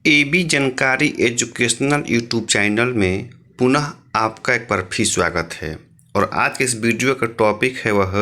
AB जानकारी educational YouTube channel में पुनः आपका एक बार फिर स्वागत है। और आज के इस वीडियो का टॉपिक है वह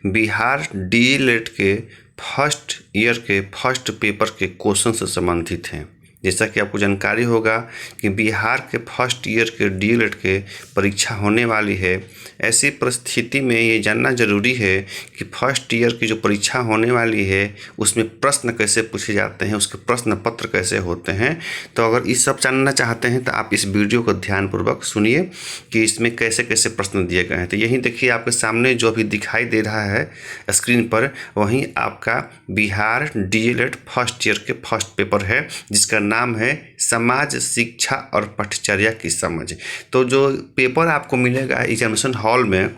बिहार डीएलएड के फर्स्ट ईयर के फर्स्ट पेपर के क्वेश्चन से संबंधित हैं। जैसा कि आपको जानकारी होगा कि बिहार के फर्स्ट ईयर के डीएलएड के परीक्षा होने वाली है। ऐसी परिस्थिति में ये जानना ज़रूरी है कि फर्स्ट ईयर की जो परीक्षा होने वाली है उसमें प्रश्न कैसे पूछे जाते हैं, उसके प्रश्न पत्र कैसे होते हैं। तो अगर ये सब जानना चाहते हैं तो आप इस वीडियो को ध्यानपूर्वक सुनिए कि इसमें कैसे कैसे प्रश्न दिए गए हैं। तो यही देखिए आपके सामने जो अभी दिखाई दे रहा है स्क्रीन पर, वहीं आपका बिहार डीएलएड फर्स्ट ईयर के फर्स्ट पेपर है, जिसका नाम है समाज शिक्षा और पठचर्या की समझ। तो जो पेपर आपको मिलेगा एग्जामिनेशन हॉल में,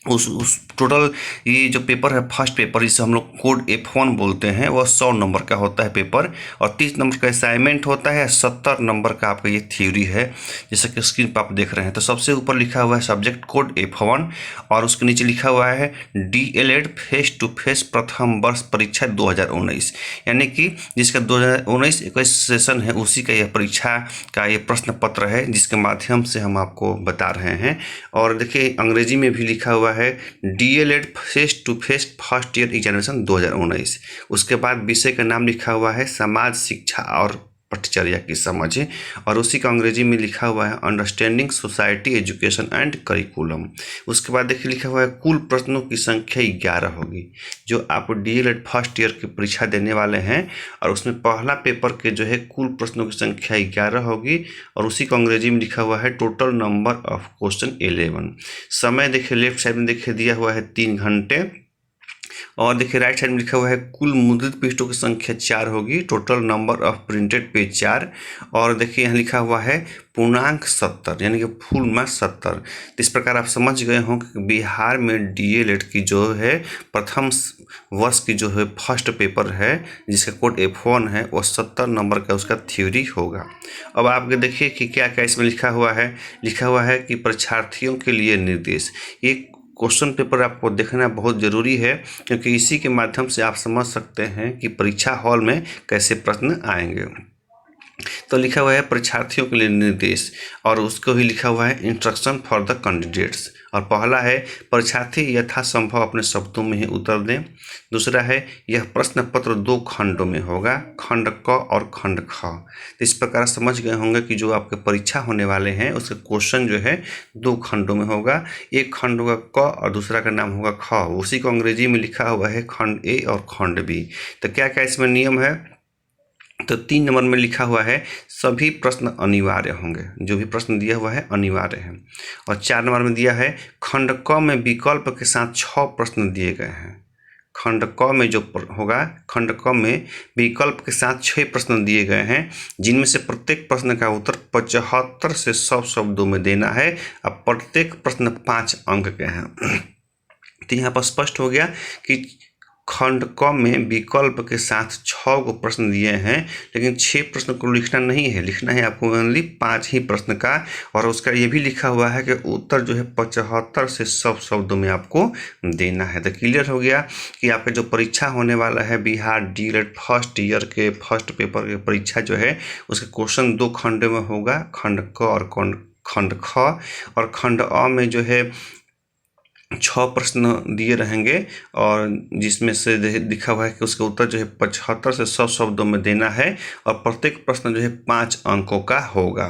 उस टोटल ये जो पेपर है फर्स्ट पेपर, जिसे हम लोग कोड F1 बोलते हैं, वह 100 नंबर का होता है पेपर और 30 नंबर का असाइनमेंट होता है, 70 नंबर का आपका ये थ्योरी है, जैसा कि स्क्रीन पर आप देख रहे हैं। तो सबसे ऊपर लिखा हुआ है सब्जेक्ट कोड F1 और उसके नीचे लिखा हुआ है डीएलएड फेस टू फेस प्रथम वर्ष परीक्षा 2019, यानी कि जिसका 2019-21 सेशन है उसी का यह परीक्षा का ये प्रश्न पत्र है, जिसके माध्यम से हम आपको बता रहे हैं। और देखिए अंग्रेजी में भी लिखा हुआ है DElEd face to face first year examination 2019। उसके बाद विषय का नाम लिखा हुआ है समाज शिक्षा और पठचर्या की समझ, और उसी का अंग्रेजी में लिखा हुआ है understanding society education and curriculum. उसके बाद देखिए लिखा हुआ है कुल प्रश्नों की संख्या 11 होगी जो आप डीएलएड फर्स्ट ईयर की परीक्षा देने वाले हैं, और उसमें पहला पेपर के जो है कुल प्रश्नों की संख्या 11 होगी, और उसी को अंग्रेजी में लिखा हुआ है टोटल नंबर ऑफ क्वेश्चन 11। समय देखिए लेफ्ट साइड में देखिए दिया हुआ है 3 घंटे, और देखिए राइट साइड में लिखा हुआ है कुल मुद्रित पृष्ठों की संख्या 4 होगी, total number of printed page 4। और देखिए यहाँ लिखा हुआ है पूर्णांक 70, यानी कि फुल मार्क्स 70। तो इस प्रकार आप समझ गए हों कि बिहार में डीएलएड की जो है प्रथम वर्ष की जो है फर्स्ट पेपर है, जिसका कोड F1 है, वो 70 नंबर का उसका थ्योरी होगा। अब आप देखिए कि क्या क्या इसमें लिखा हुआ है कि परीक्षार्थियों के लिए निर्देश। ये क्वेश्चन पेपर आपको देखना बहुत ज़रूरी है, क्योंकि इसी के माध्यम से आप समझ सकते हैं कि परीक्षा हॉल में कैसे प्रश्न आएंगे। तो लिखा हुआ है परीक्षार्थियों के लिए निर्देश, और उसको ही लिखा हुआ है इंस्ट्रक्शन फॉर द कैंडिडेट्स। और पहला है परीक्षार्थी यथासंभव अपने शब्दों में ही उत्तर दें। दूसरा है यह प्रश्न पत्र 2 खंडों में होगा, खंड क और खंड ख। तो इस प्रकार समझ गए होंगे कि जो आपके परीक्षा होने वाले हैं उसके क्वेश्चन जो है 2 खंडों में होगा। एक खंड होगा क और दूसरा का नाम होगा ख। उसी को अंग्रेजी में लिखा हुआ है खंड ए और खंड बी। तो क्या क्या इसमें नियम है, तो 3 नंबर में लिखा हुआ है सभी प्रश्न अनिवार्य होंगे, जो भी प्रश्न दिया हुआ है अनिवार्य है। और 4 नंबर में दिया है खंड क में विकल्प के साथ 6 प्रश्न दिए गए हैं। खंड क में जो होगा, खंड क में विकल्प के साथ 6 प्रश्न दिए गए हैं, जिनमें से प्रत्येक प्रश्न का उत्तर 75 से 100 शब्दों में देना है। अब प्रत्येक प्रश्न 5 अंक के हैं। तो यहाँ पर स्पष्ट हो गया कि खंड क में विकल्प के साथ 6 को प्रश्न दिए हैं, लेकिन 6 प्रश्न को लिखना नहीं है, लिखना है आपको ओनली 5 ही प्रश्न का। और उसका ये भी लिखा हुआ है कि उत्तर जो है 75 से 100 शब्दों में आपको देना है। तो क्लियर हो गया कि आपका जो परीक्षा होने वाला है बिहार डीएलएड फर्स्ट ईयर के फर्स्ट पेपर की परीक्षा जो है उसके क्वेश्चन 2 खंड में होगा, खंड क और खंड ख। और खंड अ में जो है 6 प्रश्न दिए रहेंगे, और जिसमें से लिखा हुआ है कि उसका उत्तर जो है 75 से 100 शब्दों में देना है, और प्रत्येक प्रश्न जो है 5 अंकों का होगा।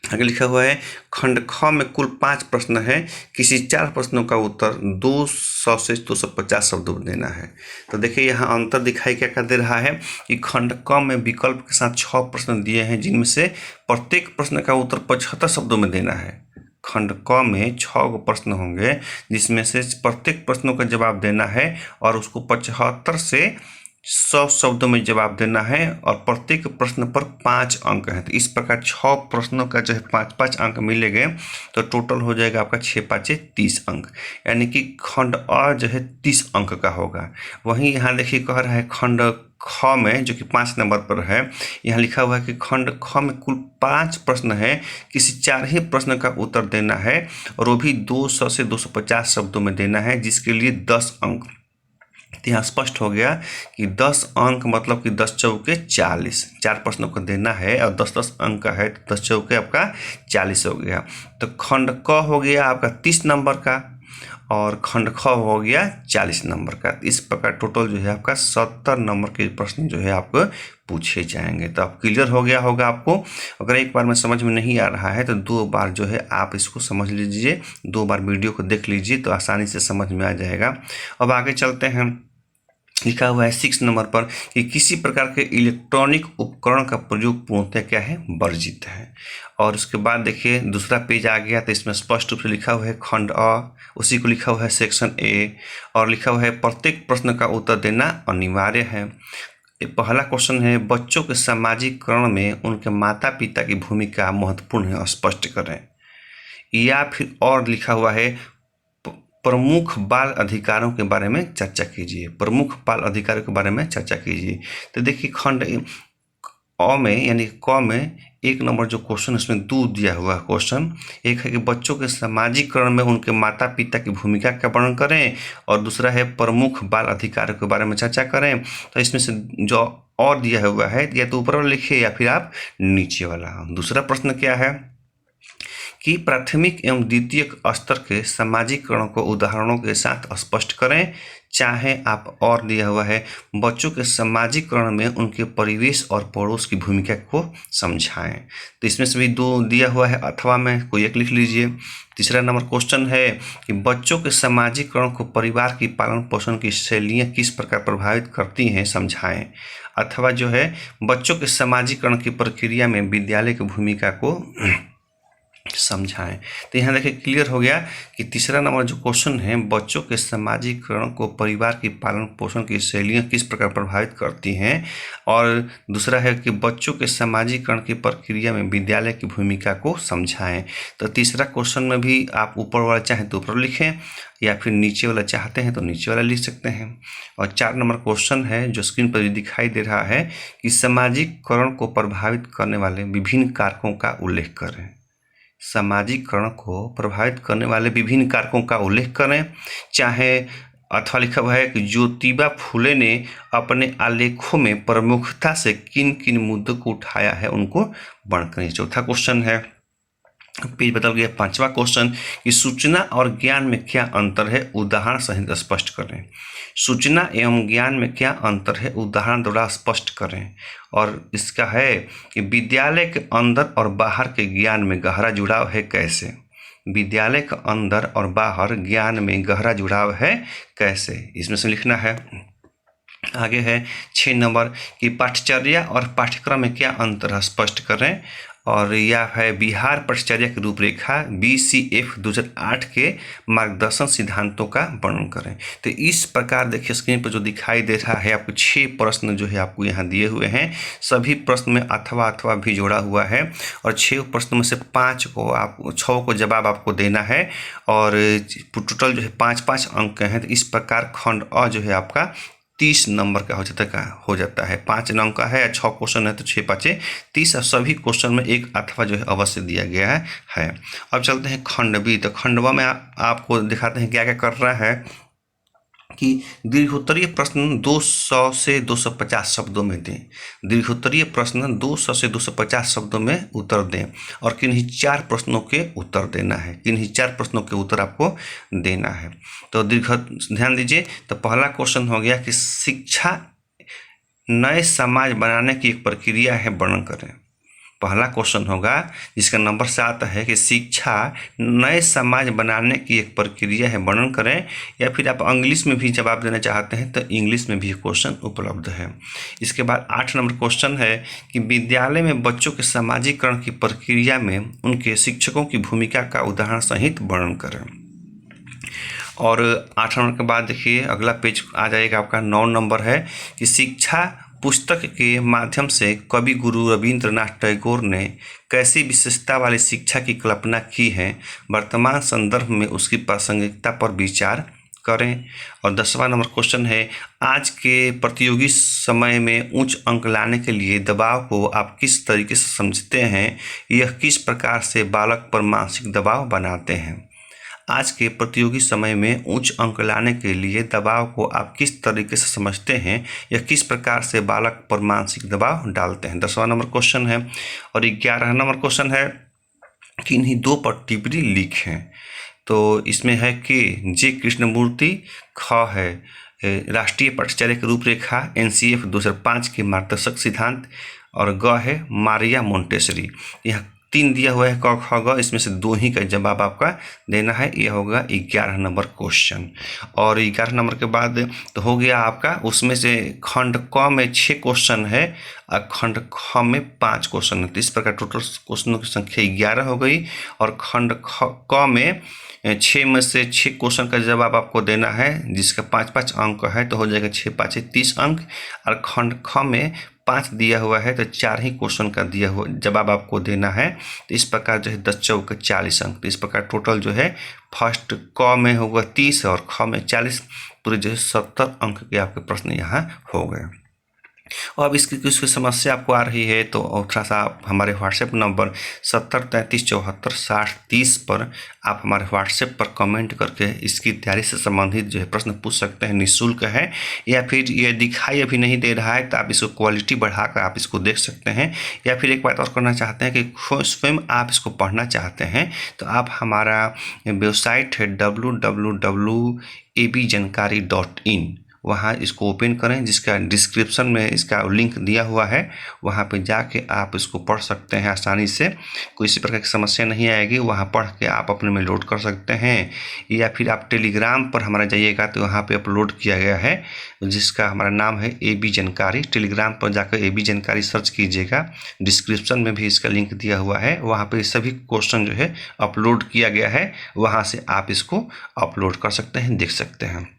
आगे लिखा हुआ है खंड ख में कुल 5 प्रश्न है, किसी 4 प्रश्नों का उत्तर 200 से 250 शब्दों में देना है। तो देखिए यहाँ अंतर दिखाई क्या क्या दे रहा है कि खंड क में विकल्प के साथ 6 प्रश्न दिए हैं, जिनमें से प्रत्येक प्रश्न का उत्तर 75 शब्दों में देना है। खंड क में 6 प्रश्न होंगे, जिसमें से प्रत्येक प्रश्नों का जवाब देना है और उसको 75 से 100 शब्दों में जवाब देना है, और प्रत्येक प्रश्न पर 5 अंक हैं। तो इस प्रकार 6 प्रश्नों का जो है 5-5 अंक मिलेंगे, तो टोटल हो जाएगा आपका 6×5 30 अंक, यानी कि खंड अ जो है 30 अंक का होगा। वहीं यहाँ देखिए कह रहा है खंड ख में, जो कि 5 नंबर पर है, यहाँ लिखा हुआ है कि खंड ख में कुल 5 प्रश्न है, किसी 4 ही प्रश्न का उत्तर देना है, और वो भी 200 से 250 शब्दों में देना है, जिसके लिए 10 अंक तो यहाँ स्पष्ट हो गया कि 10 अंक मतलब कि 10 चौके 40, 4 प्रश्नों को देना है और 10-10 अंक का है, तो 10 चौके आपका 40 हो गया। तो खंड क हो गया आपका 30 नंबर का और खंड ख हो गया 40 नंबर का। इस प्रकार टोटल जो है आपका 70 नंबर के प्रश्न जो है आपको पूछे जाएंगे। तो अब क्लियर हो गया होगा आपको। अगर एक बार में समझ में नहीं आ रहा है तो 2 बार जो है आप इसको समझ लीजिए, 2 बार वीडियो को देख लीजिए तो आसानी से समझ में आ जाएगा। अब आगे चलते हैं। लिखा हुआ है 6 नंबर पर कि किसी प्रकार के इलेक्ट्रॉनिक उपकरण का प्रयोग पूर्णतः क्या है, वर्जित है। और उसके बाद देखिए दूसरा पेज आ गया तो इसमें स्पष्ट रूप से लिखा हुआ है खंड अ, उसी को लिखा हुआ है सेक्शन ए और लिखा हुआ है प्रत्येक प्रश्न का उत्तर देना अनिवार्य है। पहला क्वेश्चन है बच्चों के सामाजिकरण में उनके माता पिता की भूमिका महत्वपूर्ण है, स्पष्ट करें। या फिर और लिखा हुआ है प्रमुख बाल अधिकारों के बारे में चर्चा कीजिए, प्रमुख बाल अधिकारों के बारे में चर्चा कीजिए। तो देखिए खंड अ में यानी क में 1 नंबर जो क्वेश्चन इसमें 2 दिया हुआ क्वेश्चन, एक है कि बच्चों के सामाजिकरण में उनके माता पिता की भूमिका का वर्णन करें और दूसरा है प्रमुख बाल अधिकारों के बारे में चर्चा करें। तो इसमें से जो और दिया हुआ है या तो ऊपर वाला लिखिए या फिर आप नीचे वाला। दूसरा प्रश्न क्या है कि प्राथमिक एवं द्वितीयक स्तर के सामाजिकरण को उदाहरणों के साथ स्पष्ट करें। चाहे आप और दिया हुआ है बच्चों के सामाजिकरण में उनके परिवेश और पड़ोस की भूमिका को समझाएं। तो इसमें से भी 2 दिया हुआ है, अथवा में कोई एक लिख लीजिए। तीसरा नंबर क्वेश्चन है कि बच्चों के सामाजिकरण को परिवार की पालन पोषण की शैलियाँ किस प्रकार प्रभावित करती हैं, समझाएं। अथवा जो है बच्चों के सामाजिकरण की प्रक्रिया में विद्यालय की भूमिका को समझाएं। तो यहाँ देखिए क्लियर हो गया कि तीसरा नंबर जो क्वेश्चन है बच्चों के सामाजिकरण को परिवार की पालन पोषण की शैलियाँ किस प्रकार प्रभावित करती हैं और दूसरा है कि बच्चों के सामाजिकरण की प्रक्रिया में विद्यालय की भूमिका को समझाएं। तो तीसरा क्वेश्चन में भी आप ऊपर वाला चाहें तो ऊपर लिखें या फिर नीचे वाला चाहते हैं तो नीचे वाला लिख सकते हैं। और 4 नंबर क्वेश्चन है जो स्क्रीन पर दिखाई दे रहा है कि सामाजिकरण को प्रभावित करने वाले विभिन्न कारकों का उल्लेख करें। सामाजिकरण को प्रभावित करने वाले विभिन्न कारकों का उल्लेख करें। चाहे अथवा लिखा हुआ है कि ज्योतिबा फुले ने अपने आलेखों में प्रमुखता से किन किन मुद्दों को उठाया है उनको वर्णन करें। चौथा क्वेश्चन है, पेज बदल गया। 5वां क्वेश्चन कि सूचना और ज्ञान में क्या अंतर है, उदाहरण सहित स्पष्ट करें। सूचना एवं ज्ञान में क्या अंतर है, उदाहरण द्वारा स्पष्ट करें। और इसका है कि विद्यालय के अंदर और बाहर के ज्ञान में गहरा जुड़ाव है, कैसे। विद्यालय के अंदर और बाहर ज्ञान में गहरा जुड़ाव है कैसे, इसमें से लिखना है। आगे है 6 नंबर कि पाठ्यचर्या और पाठ्यक्रम में क्या अंतर है, स्पष्ट करें। और यह है बिहार पाठ्यचर्या की रूपरेखा BCF 2008 के मार्गदर्शन सिद्धांतों का वर्णन करें। तो इस प्रकार देखिए स्क्रीन पर जो दिखाई दे रहा है आपको 6 प्रश्न जो है आपको यहाँ दिए हुए हैं। सभी प्रश्न में अथवा अथवा भी जोड़ा हुआ है और 6 प्रश्न में से 5 को आप 6 को जवाब आपको देना है और टोटल जो है 5-5 अंक हैं। तो इस प्रकार खंड अ जो है आपका 30 नंबर का हो जाता है। 5 अंक का है, 6 क्वेश्चन है तो 6×5 30 और सभी क्वेश्चन में एक अथवा जो है अवश्य दिया गया है। अब चलते हैं खंड बी। तो खंड ब में आपको दिखाते हैं क्या क्या कर रहा है कि दीर्घोत्तरीय प्रश्न 200 से 250 शब्दों में दें। दीर्घोत्तरीय प्रश्न 200 से 250 शब्दों में उत्तर दें और किन्हीं 4 प्रश्नों के उत्तर देना है। किन्हीं 4 प्रश्नों के उत्तर आपको देना है। तो ध्यान दीजिए। तो पहला क्वेश्चन हो गया कि शिक्षा नए समाज बनाने की एक प्रक्रिया है, वर्णन करें। पहला क्वेश्चन होगा जिसका नंबर 7 है कि शिक्षा नए समाज बनाने की एक प्रक्रिया है, वर्णन करें। या फिर आप इंग्लिश में भी जवाब देना चाहते हैं तो इंग्लिश में भी क्वेश्चन उपलब्ध है। इसके बाद 8 नंबर क्वेश्चन है कि विद्यालय में बच्चों के सामाजिकरण की प्रक्रिया में उनके शिक्षकों की भूमिका का उदाहरण सहित वर्णन करें। और 8 नंबर के बाद देखिए अगला पेज आ जाएगा आपका 9 नंबर है कि शिक्षा पुस्तक के माध्यम से कवि गुरु रविंद्रनाथ टैगोर ने कैसी विशेषता वाली शिक्षा की कल्पना की है, वर्तमान संदर्भ में उसकी प्रासंगिकता पर विचार करें। और 10वां नंबर क्वेश्चन है आज के प्रतियोगी समय में उच्च अंक लाने के लिए दबाव को आप किस तरीके से समझते हैं, यह किस प्रकार से बालक पर मानसिक दबाव बनाते हैं। आज के प्रतियोगी समय में उच्च अंक लाने के लिए दबाव को आप किस तरीके से समझते हैं या किस प्रकार से बालक पर मानसिक दबाव डालते हैं। 10वां नंबर क्वेश्चन है। और 11 नंबर क्वेश्चन है कि इन्हीं दो पर टिप्पणी लिखें। तो इसमें है कि जे कृष्णमूर्ति, ख है राष्ट्रीय पटचर्या की रूपरेखा NCF 2005 के मार्गदर्शक सिद्धांत, और ग है मारिया मोंटेसरी। यह 3 दिया हुआ है क ख ग, इसमें से 2 ही का जवाब आपका देना है। यह होगा 11 नंबर क्वेश्चन। और 11 नंबर के बाद तो हो गया आपका, उसमें से खंड क में 6 क्वेश्चन है और खंड ख में 5 क्वेश्चन है। तो इस प्रकार टोटल क्वेश्चनों की संख्या 11 हो गई। और खंड क में 6 में से 6 क्वेश्चन का जवाब आपको देना है, जिसका 5-5 अंक है, तो हो जाएगा 6×5 30 अंक। और खंड ख में 5 दिया हुआ है, तो 4 ही क्वेश्चन का दिया हुआ जवाब आपको देना है। तो इस प्रकार जो है 10 चौके 40 अंक। तो इस प्रकार टोटल जो है फर्स्ट क में होगा 30 और ख में 40, पूरे जो है 70 अंक के आपके प्रश्न यहाँ हो गए। और अब इसकी कुछ समस्या आपको आ रही है तो थोड़ा सा आप हमारे व्हाट्सएप नंबर 7033746030 पर आप हमारे व्हाट्सएप पर कमेंट करके इसकी तैयारी से संबंधित जो है प्रश्न पूछ सकते हैं। निःशुल्क है। या फिर ये दिखाई अभी नहीं दे रहा है तो आप इसको क्वालिटी बढ़ाकर आप इसको देख सकते हैं। या फिर एक बात और करना चाहते हैं कि स्वयं आप इसको पढ़ना चाहते हैं तो आप हमारा वेबसाइट है www.abjanकारी.in, वहाँ इसको ओपन करें, जिसका डिस्क्रिप्शन में इसका लिंक दिया हुआ है। वहाँ पे जाके आप इसको पढ़ सकते हैं आसानी से, कोई इसी प्रकार की समस्या नहीं आएगी। वहाँ पढ़ के आप अपने में लोड कर सकते हैं। या फिर आप टेलीग्राम पर हमारा जाइएगा तो वहाँ पे अपलोड किया गया है, जिसका हमारा नाम है AB जानकारी। टेलीग्राम पर जाकर AB जानकारी सर्च कीजिएगा, डिस्क्रिप्शन में भी इसका लिंक दिया हुआ है। वहाँ पे सभी क्वेश्चन जो है अपलोड किया गया है, वहाँ से आप इसको अपलोड कर सकते हैं, देख सकते हैं।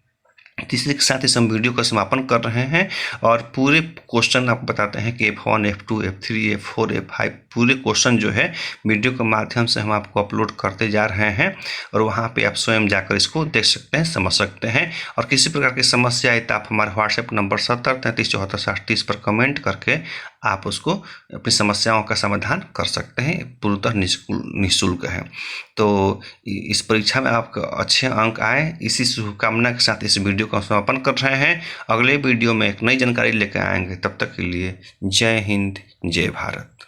तीसरे के साथ इस हम वीडियो का समापन कर रहे हैं और पूरे क्वेश्चन आपको बताते हैं कि F1, F2, F3, F4, F5 पूरे क्वेश्चन जो है वीडियो के माध्यम से हम आपको अपलोड करते जा रहे हैं। और वहां पे आप स्वयं जाकर इसको देख सकते हैं, समझ सकते हैं। और किसी प्रकार की समस्या आए तो आप हमारे व्हाट्सएप नंबर 7033746030 पर कमेंट करके आप उसको अपनी समस्याओं का समाधान कर सकते हैं। पूर्णतः निःशुल्क है। तो इस परीक्षा में आपको अच्छे अंक आए, इसी शुभकामना के साथ इस वीडियो का समापन कर रहे हैं। अगले वीडियो में एक नई जानकारी लेकर आएंगे। तब तक के लिए जय हिंद, जय भारत।